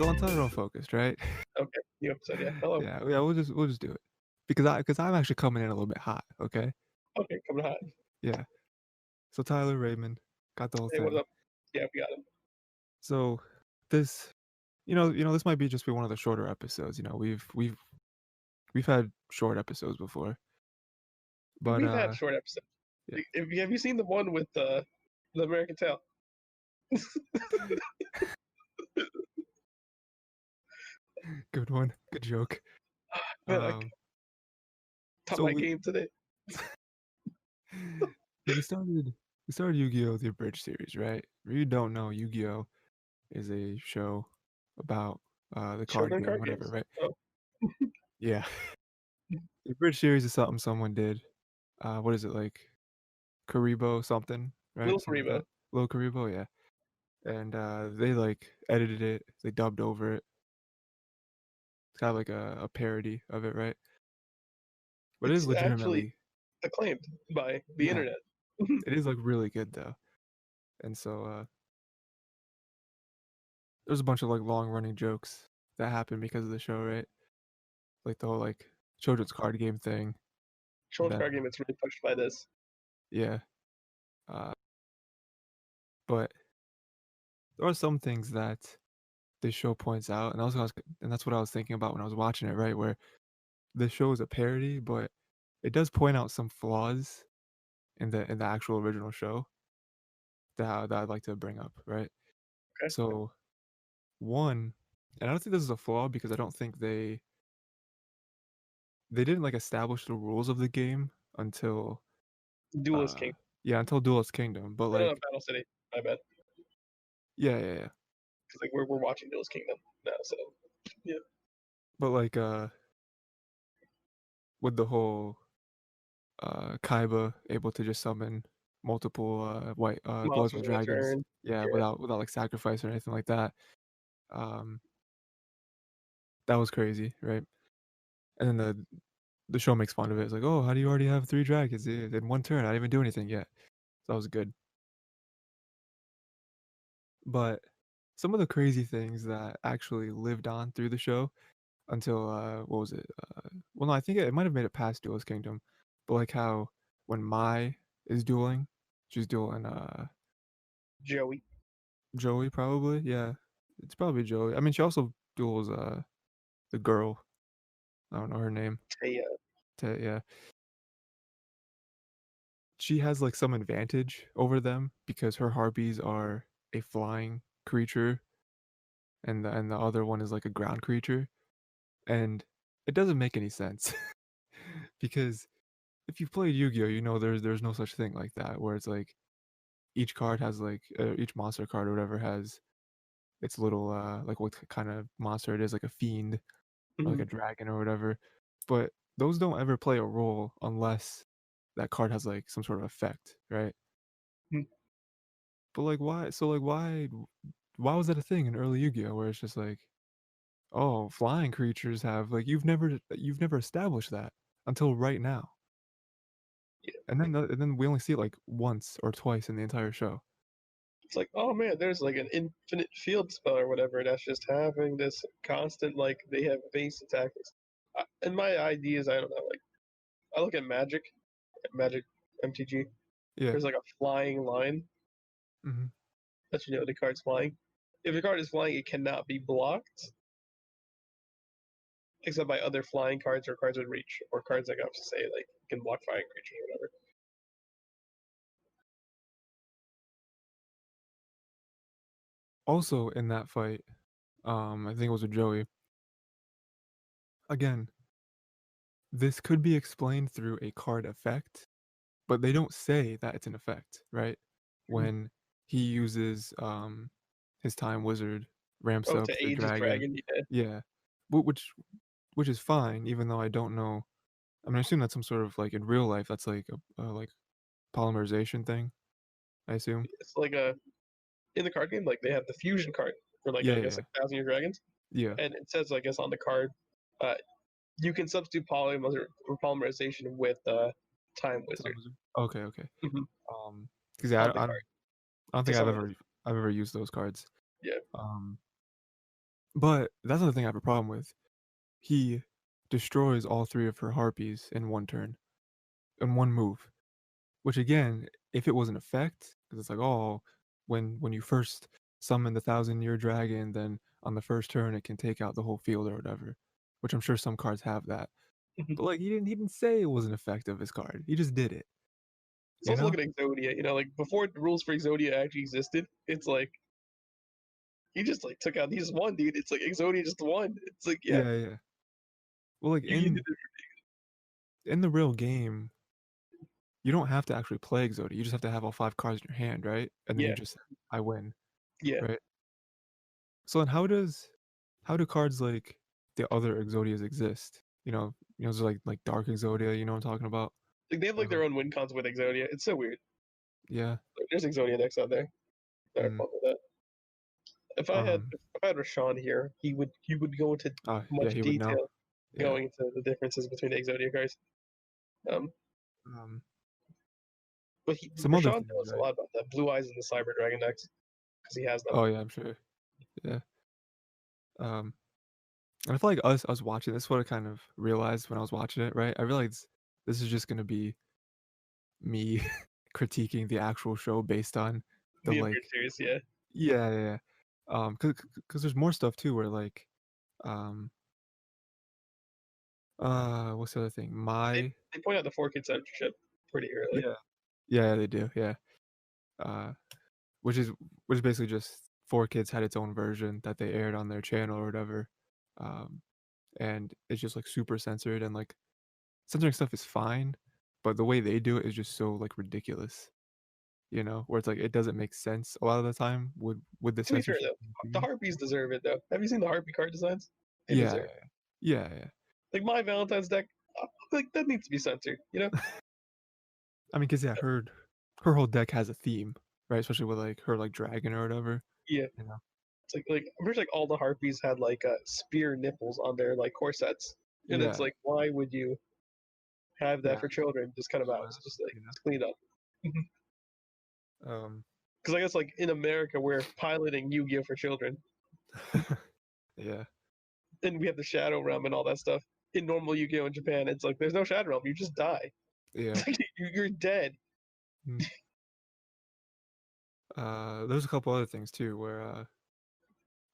So untitled, unfocused, right? Okay, new episode, yeah. Hello. Yeah. We'll just do it because I'm actually coming in a little bit hot. Okay. Okay, coming hot. Yeah. So Tyler Raymond got the whole Hey, what's thing. up? Yeah, we got him. So this, this might be just be one of the shorter episodes. We've had short episodes before, but We've had short episodes. yeah, Have you seen the one with the American Tail? good one, good joke. Man, I Um, taught so my we game today. so we started Yu-Gi-Oh! The Abridged series, right? If you don't know, Yu-Gi-Oh! Is a show about the card Children game, card whatever, games. right? Oh, Yeah. The Abridged series is something someone did. What is it like? Karibo something, right? Little Something like that. Karibo. Lil Karibo, yeah. And they like edited it, they dubbed over it. It's kind of like a parody of it, right? But it is It's actually legitimately, acclaimed by the yeah, internet. it is like really good though. And so there's a bunch of like long running jokes that happen because of the show, right? Like the whole like children's card game thing. And Children's then card game. It's really pushed by this. yeah. Uh, but there are some things that this show points out, and and that's what I was thinking about when I was watching it, right? Where the show is a parody, but it does point out some flaws in the actual original show that I'd like to bring up, right? Okay, So one, and I don't think this is a flaw because I don't think they didn't like establish the rules of the game until Duelist King. until Duelist Kingdom. But No, no, like Battle City. My bad. yeah. Because like we're watching Duelist Kingdom now, so yeah. But like with the whole Kaiba able to just summon multiple white Monsters bloodful in a dragons, turn. yeah, Yeah. without like sacrifice or anything like that. Um, that was crazy, right? And then the show makes fun of it. It's like, oh, how do you already have three dragons in one turn? I didn't even do anything yet. So that was good. But some of the crazy things that actually lived on through the show until what was it? Well, no, I think it might have made it past Duelist Kingdom, but like how when Mai is dueling, she's dueling Joey. Joey probably, yeah. It's probably Joey. I mean, she also duels, the girl. I don't know her name. Hey, Yeah. She has, like, some advantage over them because her harpies are a flying creature and the other one is, like, a ground creature, and it doesn't make any sense because if you've played Yu-Gi-Oh, you know there's no such thing like that where it's, like, each card has, like each monster card or whatever has its little, like, what kind of monster it is, like a fiend or like mhm. a dragon or whatever. But those don't ever play a role unless that card has like some sort of effect, right? Mhm. But like why so like why was that a thing in early Yu-Gi-Oh where it's just like, oh, flying creatures have like you've never established that until right now. Yeah. And then we only see it like once or twice in the entire show. It's like, oh man, there's like an infinite field spell or whatever that's just having this constant like they have base attacks. And my ideas, I don't know. Like I look at Magic MTG. Yeah. There's like a flying line Mhm. that you know the card's flying. If the card is flying, it cannot be blocked except by other flying cards or cards with reach or cards like I have to say like can block flying creatures or whatever. Also in that fight, I think it was with Joey. Again, this could be explained through a card effect, but they don't say that it's an effect, right? When he uses, his Time Wizard, ramps Oh, up to the age his dragon. dragon, yeah. Yeah. Wh which is fine, even though I don't know I mean, I assume that's some sort of like, in real life, that's like like, polymerization thing, I assume? It's like a in the card game, like they have the fusion card for like Yeah, I yeah, guess yeah. like Thousand Year Dragons, Yeah. and it says I guess on the card, uh, you can substitute polymerization with Time Time Wizard. Wizard. Okay. Hmm. 'Cause yeah, On the card I don't to think I've summon ever it. I've ever used those cards. Yeah, Um, But that's another thing I have a problem with. He destroys all 3 of her harpies in 1 turn, in 1 move, which again, if it was an effect, 'cause it's like, "Oh, when you first summon the Thousand-Year Dragon, then on the first turn, it can take out the whole field," or whatever, which I'm sure some cards have that. But, like, he didn't say it was an effect of his card, he just did it, It's you also know? look at Exodia. Like before the rules for Exodia actually existed, it's like he just like took out. He just won, dude. It's like Exodia just won. It's like yeah, Yeah, yeah. Well, like, you did in the real game, you don't have to actually play Exodia, you just have to have all 5 cards in your hand, right? And then you yeah, just "I win," yeah. right? So then how do cards like the other Exodias exist? There's like Dark Exodia, you know what I'm talking about? Like they have like Um, their own win cons with Exodia. It's so weird. yeah. Like, there's Exodia decks out there that are Mm, fun with that. um, If I had Rashawn here, he would go into yeah, much he would know. detail Yeah. going into the differences between the Exodia cards. Um, Um, but some other Rashawn things, knows a right? lot about that. Blue Eyes and the Cyber Dragon decks because he has them. Oh yeah, I'm sure. Yeah. Um, and I feel like us watching this, what I kind of realized when I was watching it, right? I realized this is just gonna be me critiquing the actual show based on the The Abridged like series, yeah. yeah, yeah, yeah. Cause there's more stuff too where like um what's the other thing? They My they point out the 4 kid censorship pretty early. yeah. Yeah, they do, yeah. Uh, which is which is basically just 4 Kids had its own version that they aired on their channel or whatever. Um, and it's just, like, super censored and, like, censoring stuff is fine, but the way they do it is just so, like, ridiculous, where it's like, it doesn't make sense a lot of the time with the To be fair censorship though, the regime. Harpies deserve it though. Have you seen the Harpy card designs? They Yeah, deserve it. yeah, yeah. Like my Valentine's deck, like that needs to be censored. You know? I mean, 'cause, yeah, her whole deck has a theme, right? Especially with, like, her, like, dragon or whatever, Yeah. you know? It's like I'm pretty sure like all the Harpies had like spear nipples on their like corsets, and it's Yeah, like why would you have that yeah, for children? Just kind of out. show It's that, just like you know? it's clean up. Um, Because I guess like in America we're piloting Yu-Gi-Oh for children, yeah, and we have the Shadow Realm and all that stuff. In normal Yu-Gi-Oh in Japan, it's like there's no Shadow Realm. You just die. yeah. You're dead. Mm. There's a couple other things too where, I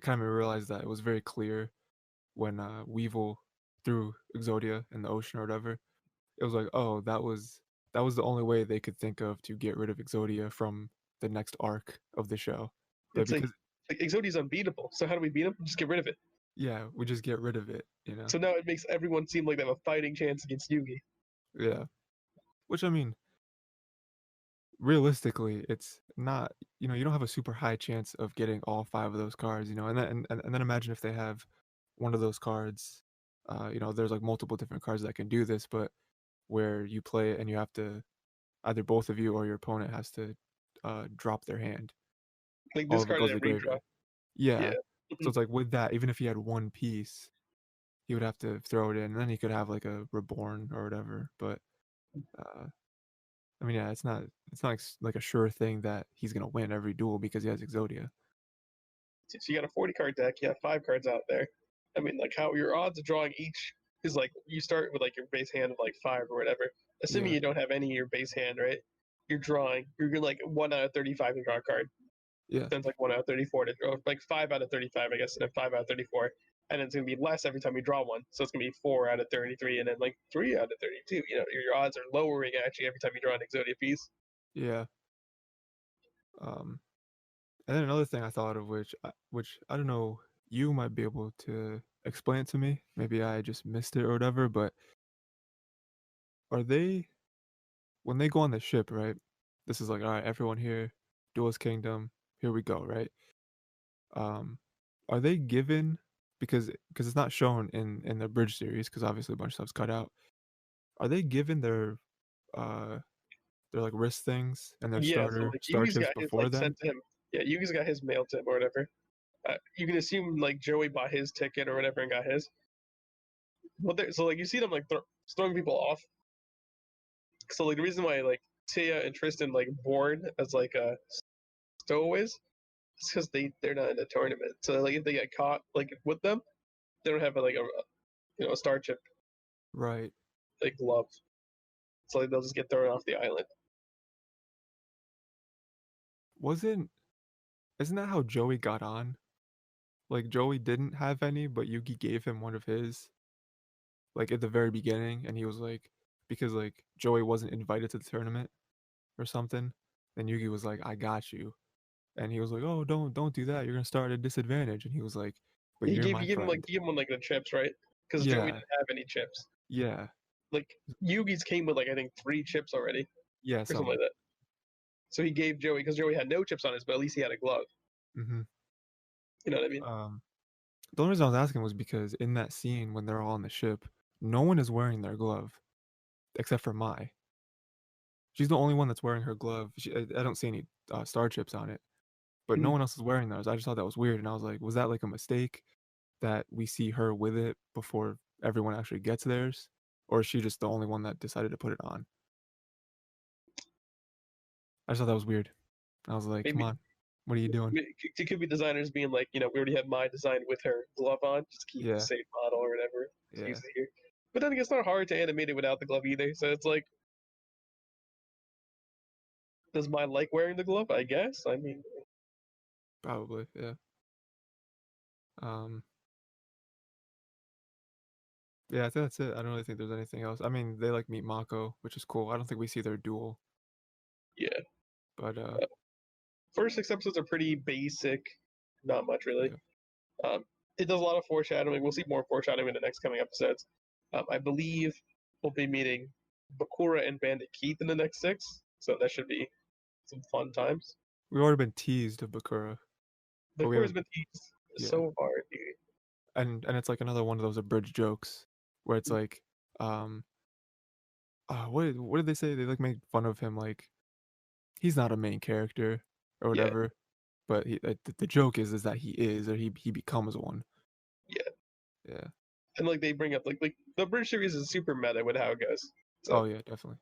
kind of realized that it was very clear when, Weevil threw Exodia in the ocean or whatever. It was like, "Oh, that was the only way they could think of to get rid of Exodia from the next arc of the show." But It's because like Exodia's unbeatable. So how do we beat him? Just get rid of it. yeah, we just get rid of it, you know? So now it makes everyone seem like they have a fighting chance against Yugi. Yeah. Which, I mean, realistically, it's not you don't have a super high chance of getting all 5 of those cards, and then imagine if they have one of those cards, there's, like, multiple different cards that can do this, but where you play it and you have to either both of you or your opponent has to, drop their hand. Like All of it discard goes it to and the redraw. graveyard. Yeah. Yeah. So it's like with that, even if he had 1 piece, he would have to throw it in, and then he could have, like, a reborn or whatever, but, uh, I mean, yeah, it's not like a sure thing that he's gonna win every duel because he has Exodia. So you got a 40 card deck, you have 5 cards out there. I mean, like how your odds of drawing each is like you start with like your base hand of like 5 or whatever. Assuming Yeah, you don't have any of your base hand, right? You're drawing, you're like 1 out of 35 to draw a card. yeah, Then it's like 1 out of 34 to draw, like 5 out of 35, I guess, and then 5 out of 34. And it's going to be less every time you draw one. So it's going to be 4 out of 33 and then like 3 out of 32. Your odds are lowering actually every time you draw an Exodia piece. yeah, um, and then another thing I thought of which I don't know, you might be able to explain it to me, maybe I just missed it or whatever, but are they when they go on the ship, right? This is like, "Alright, everyone here, Duelist Kingdom, here we go," right? Um, are they given because it's not shown in the Bridge series because obviously a bunch of stuff's cut out. Are they given uh, their, like, wrist things and their Yeah, so like star Yugi's chips got his before like then? sent to him. Yeah, Yugi's got his mail to him or whatever. You can assume like Joey bought his ticket or whatever and got his. So like you see them like throwing people off. So like the reason why like Tia and Tristan like born as like stowaways It's because they're not in a tournament. So like if they get caught like with them, they don't have like a star chip Right. like glove. So like they'll just get thrown off the island. Wasn't isn't that how Joey got on? Like Joey didn't have any, but Yugi gave him one of his, like at the very beginning, and he was like, because like Joey wasn't invited to the tournament or something, and Yugi was like, I got you. And he was like, "Oh, don't do that. You're gonna start at a disadvantage." And he was like, "But you're my friend." He gave him like the chips, right? Because Joey Yeah, didn't have any chips. yeah, Like Yugi's came with like I think 3 chips already yeah, or something something like like that. So he gave Joey because Joey had no chips on his, but at least he had a glove. that. You know what I mean? The only reason I was asking was because in that scene when they're all on the ship, no one is wearing their glove except for Mai. She's the only one that's wearing her glove. I don't see any star chips on it, but no Mhm. one else is wearing those. I just thought that was weird, and I was like, was that like a mistake that we see her with it before everyone actually gets theirs, or is she just the only one that decided to put it on? I just thought that was weird. I was like, come Maybe on, what are you doing? it could be designers being like, we already have my design with her glove on, just keep the Yeah, same model or whatever. Just use yeah, it here. But then it's not hard to animate it without the glove either. So it's like, does my like wearing the glove? I guess. I mean, probably, yeah. Um, yeah, I think that's it. I don't really think there's anything else. I mean, they like meet Mako, which is cool. I don't think we see their duel, yeah. but First 6 episodes are pretty basic. Not much really. yeah. Um, it does a lot of foreshadowing. We'll see more foreshadowing in the next coming episodes. I believe we'll be meeting Bakura and Bandit Keith in the next 6, so that should be some fun times. We've already been teased of Bakura, but we Bakura's haven't. been teased Yeah, so hard, dude. and it's like another one of those abridged jokes where it's like, um, what did they say? They like make fun of him like he's not a main character or Yeah, whatever, but the joke is that he is or he becomes one. yeah. Yeah. And like they bring up like the British series is super meta with how it goes. So Oh yeah, definitely.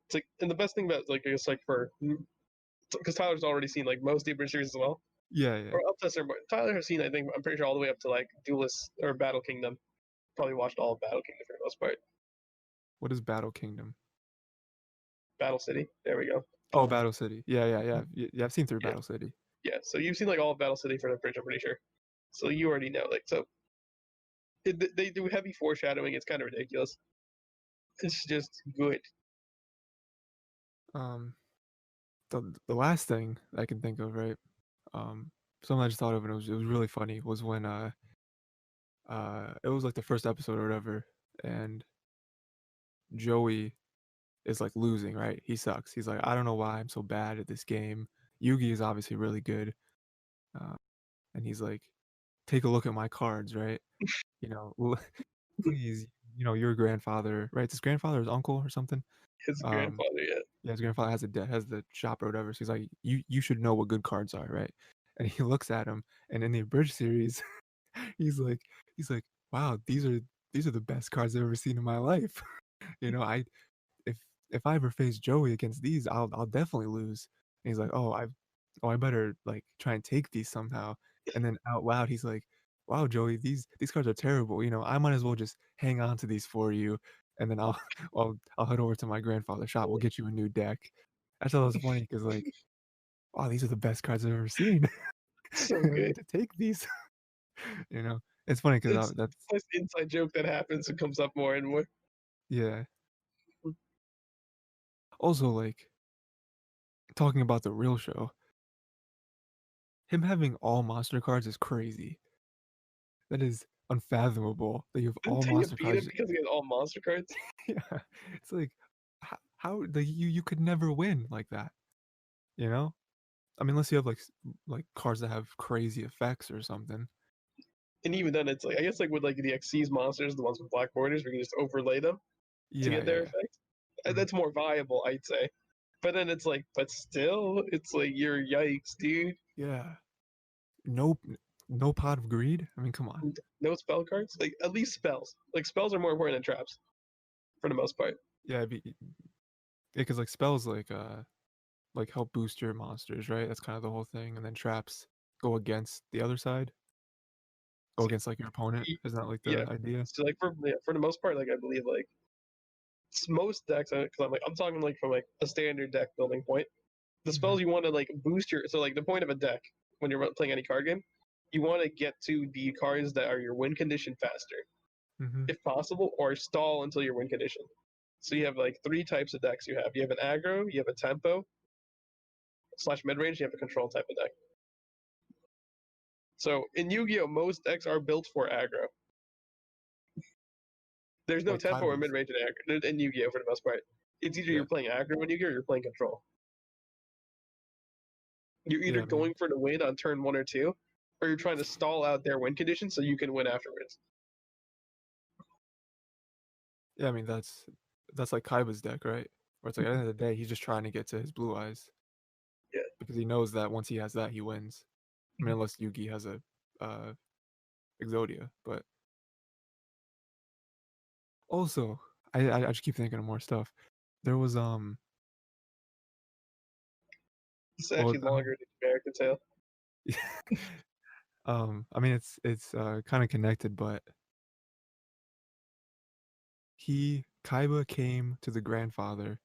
it's like, and the best thing about like it's like for because Tyler's already seen like most of the British series as well, Yeah, yeah. or up to a certain point. Tyler has seen I think I'm pretty sure all the way up to like Duelist or Battle Kingdom. Probably watched all of Battle Kingdom for the most part. What is Battle Kingdom? Battle City. There we go. Oh, Battle City. Yeah, yeah, yeah. Yeah, I've seen through Yeah, Battle City. yeah. So you've seen like all of Battle City for the bridge, I'm pretty sure. So you already know. Like so, they do heavy foreshadowing. It's kind of ridiculous. It's just good. Um, the last thing I can think of, right? Um, something I just thought of and it was really funny was when it was like the first episode or whatever, and Joey is like losing, right? He sucks. He's like, I don't know why I'm so bad at this game. Yugi is obviously really good, uh, and he's like, take a look at my cards, right? You know, please, your grandfather, right? It's his grandfather, his uncle, or something. His Um, grandfather, yeah. yeah, his grandfather has the shop or whatever. So he's like, you should know what good cards are, right? And he looks at him, and in the Abridged series, he's like, he's like, wow, these are the best cards I've ever seen in my life. I if if I ever face Joey against these, I'll definitely lose. And he's like, I better like try and take these somehow. And then out loud, he's like, wow, Joey, these cards are terrible. I might as well just hang on to these for you, and then I'll I'll head over to my grandfather's shop. We'll get you a new deck. I thought it was funny because like, wow, these are the best cards I've ever seen. So I good. get to take these. It's funny because It's that's this inside joke that happens and comes up more and more. yeah. Also, like talking about the real show, him having all monster cards is crazy. That is unfathomable that you have Didn't all Taya monster beat him cards. because he had all monster cards? Yeah, it's like how like you could never win like that. You know, I mean, unless you have like cards that have crazy effects or something. And even then, it's like I guess like with like the Xyz monsters, the ones with black borders, we can just overlay them to Yeah, get yeah, their yeah. effect. Mhm. That's more viable, I'd say. But then it's like, but still, it's like you're yikes, dude. Yeah. No, no pot of greed. I mean, come on. No spell cards, like at least spells. Like spells are more important than traps for the most part. Yeah, because like spells like like help boost your monsters, right? That's kind of the whole thing. And then traps go against the other side, go So, against like your opponent. Isn't that like yeah. the idea? So like for the most part, like I believe like most decks, because I'm talking like from like a standard deck building point. The Hmm. spells you want to like boost your so like the point of a deck when you're playing any card game, you want to get to the cards that are your win condition faster, Hmm. if possible, or stall until your win condition. So you have like three types of decks. You have an aggro, you have a tempo slash mid range, you have a control type of deck. So in Yu-Gi-Oh, most decks are built for aggro. There's no Like tempo or mid Kaiba's. range in Yu-Gi-Oh for the most part. It's either Yeah. you're playing aggro in Yu-Gi-Oh or you're playing control. You're either Yeah, I mean, going for the win on turn one or two, or you're trying to stall out their win condition so you can win afterwards. yeah, I mean that's like Kaiba's deck, right? Where it's like at the end of the day, he's just trying to get to his blue eyes Yeah. because he knows that once he has that, he wins. I mean, unless Yugi has a uh Exodia, but also I just keep thinking of more stuff. There was It's well actually I longer mean than American Tail. I mean it's kind of connected, but he Kaiba came to the grandfather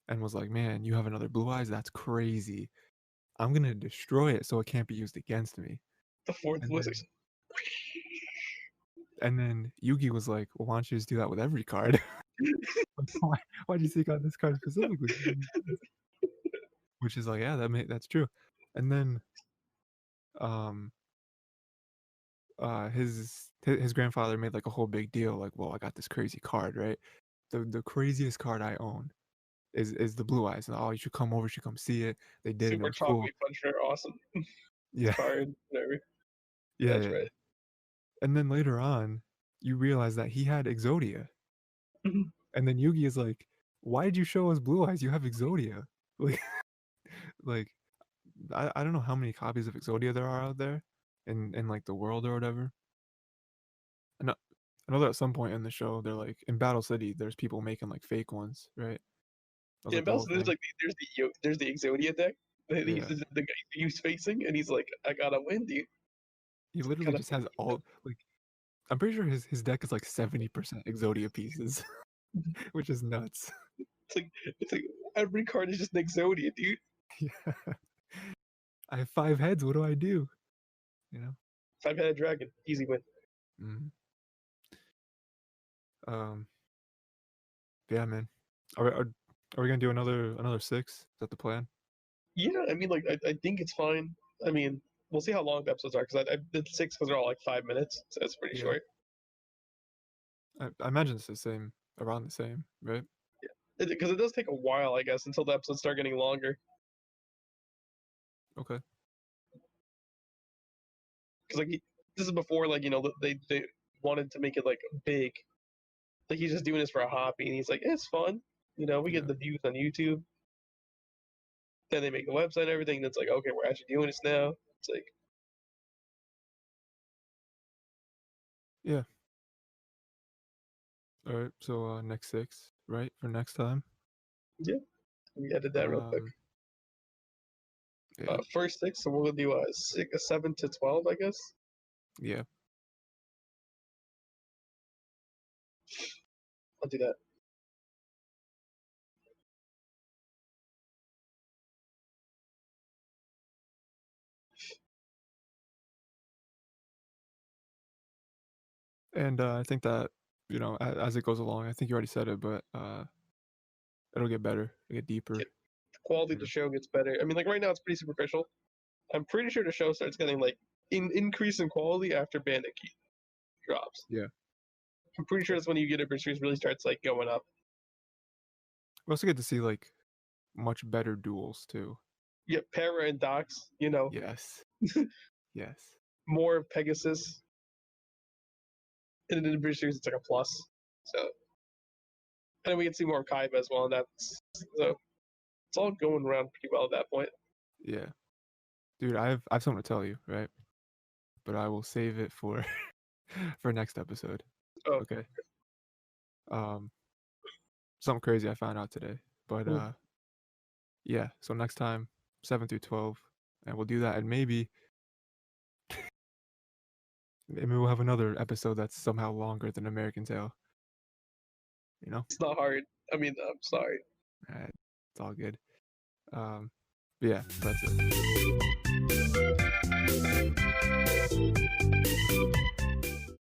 and was like, "Man, you have another blue eyes? That's crazy. I'm gonna destroy it so it can't be used against me." The fourth And wizard. then Yugi was like, "Well, why don't you just do that with every card? Like, why'd you seek out this card specifically? Which is like, yeah, that's true. And then um his grandfather made like a whole big deal, like, well, I got this crazy card, right? The craziest card I own is the blue eyes. And oh, you should come over, you should come see it. They did, and it Super was cool. chocolate puncher, awesome Yeah, card, whatever. yeah, That's yeah. right. And then later on, you realize that he had Exodia. And then Yugi is like, why did you show us blue eyes? You have Exodia. Like like I don't know how many copies of Exodia there are out there in like the world or whatever. I know that at some point in the show, they're like in Battle City, there's people making like fake ones, right? That was Yeah, like the whole Belson, there's thing. like there's the Exodia deck. He's Yeah, the guy he's facing, and he's like, I gotta win, dude. he literally Gotta just has all like I'm pretty sure his deck is like 70% Exodia pieces, which is nuts. it's like every card is just an Exodia, dude. Yeah, I have 5 heads. What do I do? You know? Five-headed dragon, easy win. Mhm. Um, yeah, man. Are we gonna do another six? Is that the plan? Yeah, I mean, like I think it's fine. I mean, we'll see how long the episodes are because I did six because they're all like 5 minutes, so it's pretty Yeah, short. I imagine it's the same, around the same, right? Because it does take a while, I guess, until the episodes start getting longer. Okay. Because this is before like they wanted to make it like big. Like he's just doing this for a hobby, and he's like, it's fun. We get Yeah. the views on YouTube. Then they make the website and everything. That's like, okay, we're actually doing this now. It's like, Yeah. All right. So next six, right? For next time. yeah, we edit that real quick. Um, yeah, First six, so we'll do a 7 to 12, I guess. yeah. I'll do that. And I think that as it goes along, I think you already said it, but it'll get better, it'll get deeper. Get the quality of the And show gets better. I mean, like right now it's pretty superficial. I'm pretty sure the show starts getting like increase in quality after Bandit Key drops. yeah, I'm pretty sure that's when you get a series really starts like going up. we also get to see like much better duels too. Yeah, Para and Docs, Yes, yes, more Pegasus. And in the British series, it's like a plus. So, and then we can see more of Kaiba as well. And that's so it's all going around pretty well at that point. yeah, dude. I have something to tell you, right? But I will save it for for next episode. Oh, Okay. Um, something crazy I found out today, but Yeah, so next time, 7 through 12, and we'll do that, and maybe we'll have another episode that's somehow longer than American Tail, you know? It's not hard. I mean, I'm sorry. It's all good. Um, but yeah, that's it.